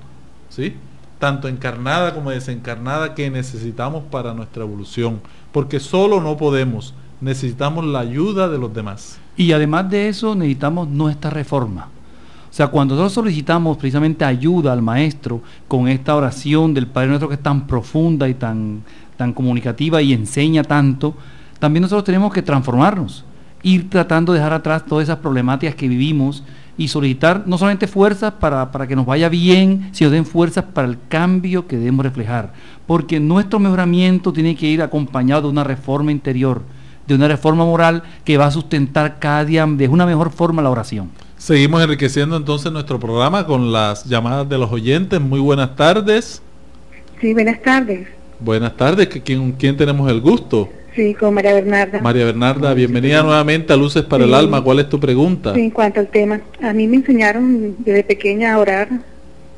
¿sí? Tanto encarnada como desencarnada, que necesitamos para nuestra evolución, porque solo no podemos, necesitamos la ayuda de los demás. Y además de eso necesitamos nuestra reforma. O sea, cuando nosotros solicitamos precisamente ayuda al Maestro con esta oración del Padre Nuestro, que es tan profunda y tan comunicativa y enseña tanto, también nosotros tenemos que transformarnos, ir tratando de dejar atrás todas esas problemáticas que vivimos y solicitar no solamente fuerzas para que nos vaya bien, sino den fuerzas para el cambio que debemos reflejar, porque nuestro mejoramiento tiene que ir acompañado de una reforma interior, de una reforma moral que va a sustentar cada día de una mejor forma la oración. Seguimos enriqueciendo entonces nuestro programa con las llamadas de los oyentes. Muy buenas tardes. Sí, buenas tardes. Buenas tardes, ¿quién tenemos el gusto? Sí, con María Bernarda. María Bernarda, bienvenida nuevamente a Luces para el Alma. ¿Cuál es tu pregunta? Sí, en cuanto al tema, a mí me enseñaron desde pequeña a orar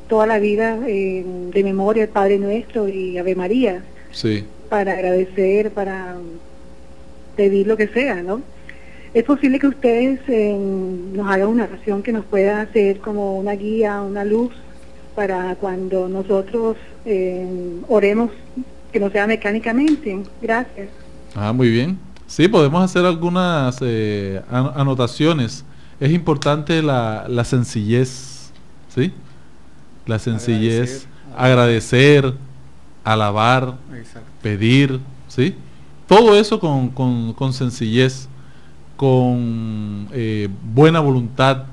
toda la vida de memoria el Padre Nuestro y Ave María. Sí. Para agradecer, para pedir lo que sea, ¿no? ¿Es posible que ustedes nos hagan una oración que nos pueda hacer como una guía, una luz, para cuando nosotros oremos, que no sea mecánicamente? Gracias. Muy bien. Sí, podemos hacer algunas anotaciones. Es importante la sencillez, ¿sí? La sencillez, agradecer, alabar, pedir, ¿sí? Todo eso con sencillez, con buena voluntad,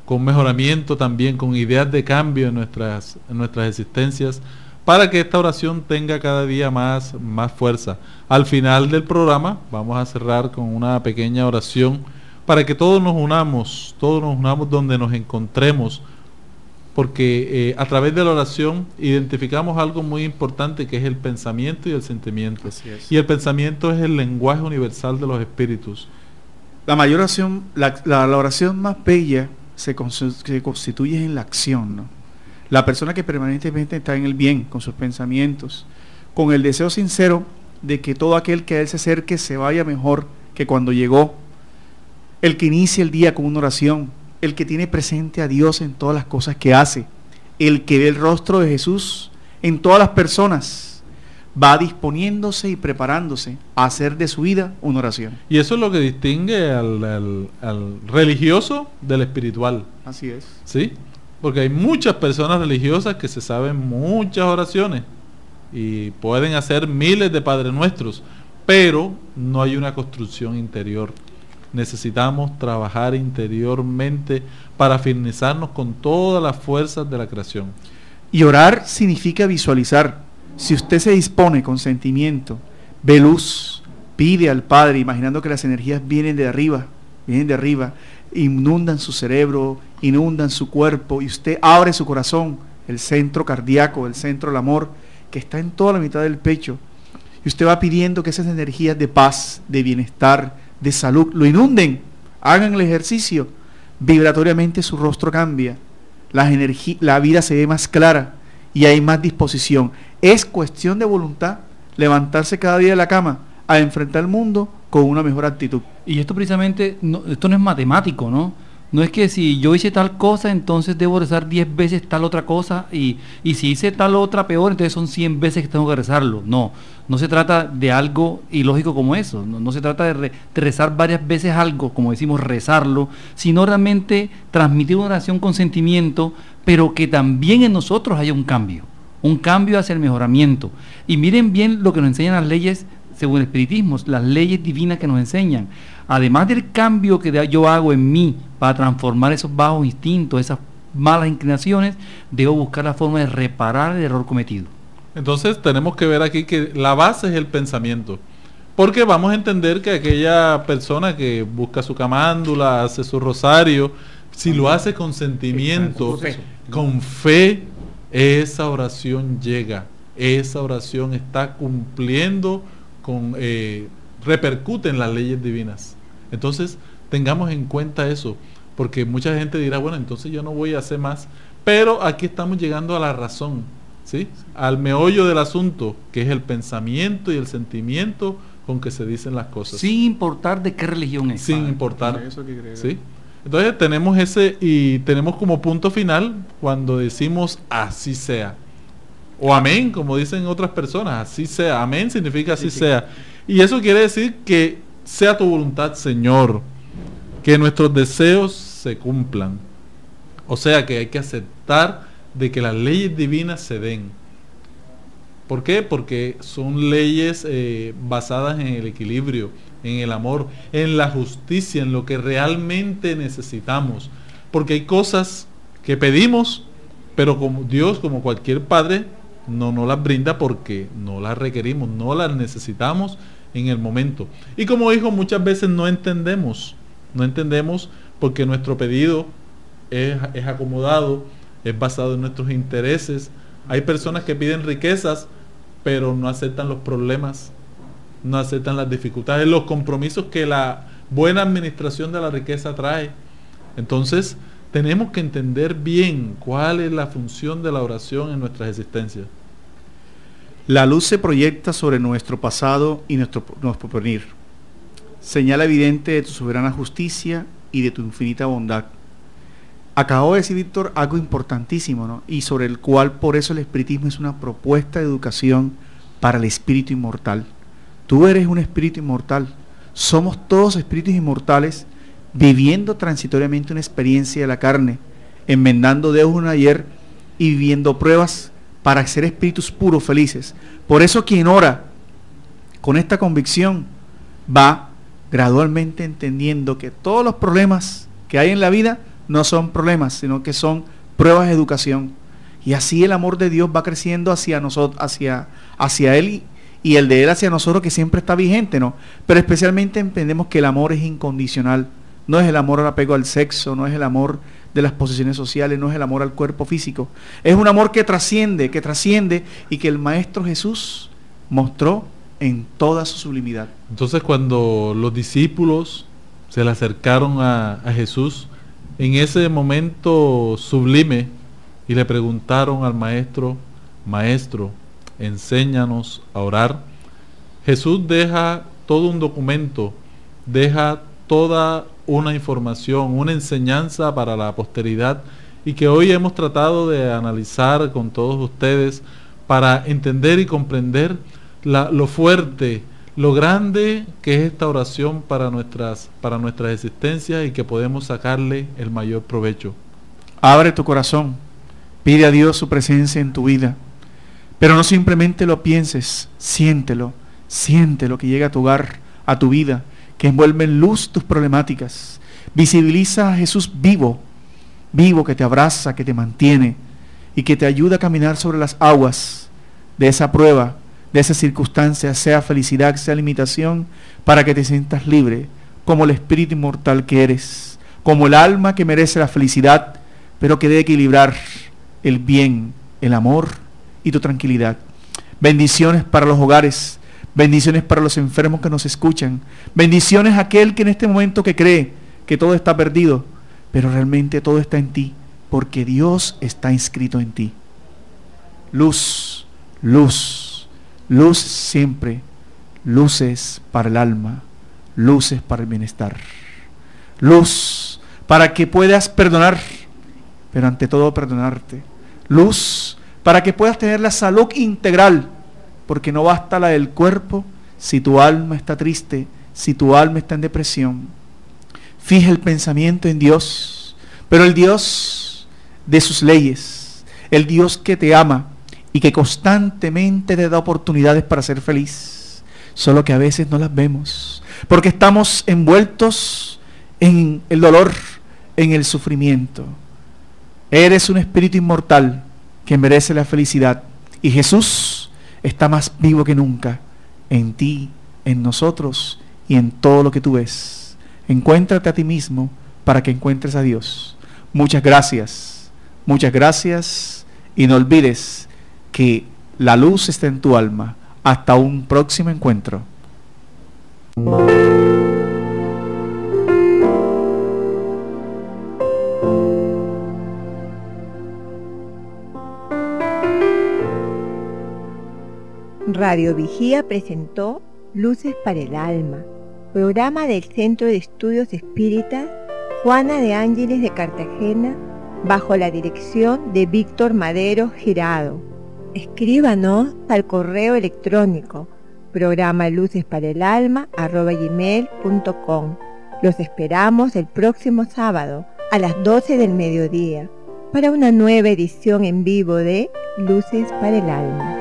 con mejoramiento también, con ideas de cambio en nuestras existencias, para que esta oración tenga cada día más fuerza. Al final del programa vamos a cerrar con una pequeña oración para que todos nos unamos donde nos encontremos, porque a través de la oración identificamos algo muy importante, que es el pensamiento y el sentimiento. Y el pensamiento es el lenguaje universal de los espíritus. La mayor oración, la oración más bella se constituye en la acción, ¿no? La persona que permanentemente está en el bien, con sus pensamientos, con el deseo sincero de que todo aquel que a él se acerque se vaya mejor que cuando llegó, el que inicia el día con una oración, el que tiene presente a Dios en todas las cosas que hace, el que ve el rostro de Jesús en todas las personas, va disponiéndose y preparándose a hacer de su vida una oración. Y eso es lo que distingue al religioso del espiritual. Así es. ¿Sí? Porque hay muchas personas religiosas que se saben muchas oraciones y pueden hacer miles de Padre Nuestros, pero no hay una construcción interior. Necesitamos trabajar interiormente para afinizarnos con todas las fuerzas de la creación. Y orar significa visualizar. Si usted se dispone con sentimiento, ve luz, pide al Padre, imaginando que las energías vienen de arriba, inundan su cerebro, inundan su cuerpo, y usted abre su corazón, el centro cardíaco, el centro del amor, que está en toda la mitad del pecho, y usted va pidiendo que esas energías de paz, de bienestar, de salud, lo inunden, hagan el ejercicio, vibratoriamente su rostro cambia, la vida se ve más clara y hay más disposición. Es cuestión de voluntad levantarse cada día de la cama a enfrentar el mundo con una mejor actitud. Y esto precisamente, esto no es matemático, ¿no? No es que si yo hice tal cosa, entonces debo rezar 10 veces tal otra cosa, y si hice tal otra peor, entonces son 100 veces que tengo que rezarlo. No se trata de algo ilógico como eso, no se trata de rezar varias veces algo, como decimos, rezarlo, sino realmente transmitir una oración con sentimiento, pero que también en nosotros haya un cambio hacia el mejoramiento. Y miren bien lo que nos enseñan las leyes según el espiritismo, las leyes divinas que nos enseñan. Además del cambio que yo hago en mí para transformar esos bajos instintos, esas malas inclinaciones, debo buscar la forma de reparar el error cometido. Entonces tenemos que ver aquí que la base es el pensamiento, porque vamos a entender que aquella persona que busca su camándula, hace su rosario, si lo hace con sentimiento, con fe, esa oración llega, esa oración está cumpliendo repercute en las leyes divinas. Entonces tengamos en cuenta eso, porque mucha gente dirá, bueno, entonces yo no voy a hacer más, pero aquí estamos llegando a la razón, ¿sí? Al meollo del asunto, que es el pensamiento y el sentimiento con que se dicen las cosas, sin importar de qué religión es, sin importar, ¿sí? Entonces tenemos y tenemos como punto final cuando decimos así sea, o amén, como dicen otras personas, así sea. Amén significa así sea. Y eso quiere decir que sea tu voluntad, Señor, que nuestros deseos se cumplan. O sea que hay que aceptar de que las leyes divinas se den. ¿Por qué? Porque son leyes basadas en el equilibrio, en el amor, en la justicia, en lo que realmente necesitamos. Porque hay cosas que pedimos, pero como Dios, como cualquier padre, no nos las brinda porque no las requerimos, no las necesitamos en el momento. Y como hijos muchas veces no entendemos porque nuestro pedido es acomodado, es basado en nuestros intereses. Hay personas que piden riquezas, pero no aceptan los problemas, no aceptan las dificultades, los compromisos que la buena administración de la riqueza trae. Entonces, tenemos que entender bien cuál es la función de la oración en nuestras existencias. La luz se proyecta sobre nuestro pasado y nuestro porvenir. Señal evidente de tu soberana justicia y de tu infinita bondad. Acabo de decir, Víctor, algo importantísimo, ¿no? Y sobre el cual por eso el espiritismo es una propuesta de educación para el espíritu inmortal. Tú eres un espíritu inmortal. Somos todos espíritus inmortales viviendo transitoriamente una experiencia de la carne, enmendando deudas de un ayer y viviendo pruebas para ser espíritus puros, felices. Por eso quien ora con esta convicción va gradualmente entendiendo que todos los problemas que hay en la vida no son problemas, sino que son pruebas de educación. Y así el amor de Dios va creciendo hacia nosotros, hacia Él y el de Él hacia nosotros, que siempre está vigente, ¿no? Pero especialmente entendemos que el amor es incondicional. No es el amor al apego al sexo, no es el amor de las posiciones sociales, no es el amor al cuerpo físico. Es un amor que trasciende y que el Maestro Jesús mostró en toda su sublimidad. Entonces cuando los discípulos se le acercaron a Jesús en ese momento sublime y le preguntaron al Maestro, Maestro, enséñanos a orar, Jesús deja todo un documento, deja toda una información, una enseñanza para la posteridad, y que hoy hemos tratado de analizar con todos ustedes para entender y comprender lo fuerte, lo grande que es esta oración para nuestras existencias, y que podemos sacarle el mayor provecho. Abre tu corazón, pide a Dios su presencia en tu vida, pero no simplemente lo pienses, siéntelo que llega a tu hogar, a tu vida, que envuelve en luz tus problemáticas. Visibiliza a Jesús vivo, que te abraza, que te mantiene y que te ayuda a caminar sobre las aguas de esa prueba, de esa circunstancia, sea felicidad, sea limitación, para que te sientas libre, como el espíritu inmortal que eres, como el alma que merece la felicidad, pero que debe equilibrar el bien, el amor y tu tranquilidad. Bendiciones para los hogares, Bendiciones para los enfermos que nos escuchan. Bendiciones a aquel que en este momento que cree que todo está perdido, pero realmente todo está en ti, porque Dios está inscrito en ti. Luz, luz, luz siempre. Luces para el alma, luces para el bienestar. Luz para que puedas perdonar, pero ante todo perdonarte. Luz para que puedas tener la salud integral, porque no basta la del cuerpo si tu alma está triste, si tu alma está en depresión. Fija el pensamiento en Dios, pero el Dios de sus leyes, el Dios que te ama y que constantemente te da oportunidades para ser feliz. Solo que a veces no las vemos, porque estamos envueltos en el dolor, en el sufrimiento. Eres un espíritu inmortal que merece la felicidad, y Jesús está más vivo que nunca en ti, en nosotros y en todo lo que tú ves. Encuéntrate a ti mismo para que encuentres a Dios. Muchas gracias, y no olvides que la luz está en tu alma. Hasta un próximo encuentro. Radio Vigía presentó Luces para el Alma, programa del Centro de Estudios Espíritas Juana de Ángeles de Cartagena, bajo la dirección de Víctor Madero Girado. Escríbanos al correo electrónico programalucesparaelalma@gmail.com. Los esperamos el próximo sábado a las 12 del mediodía para una nueva edición en vivo de Luces para el Alma.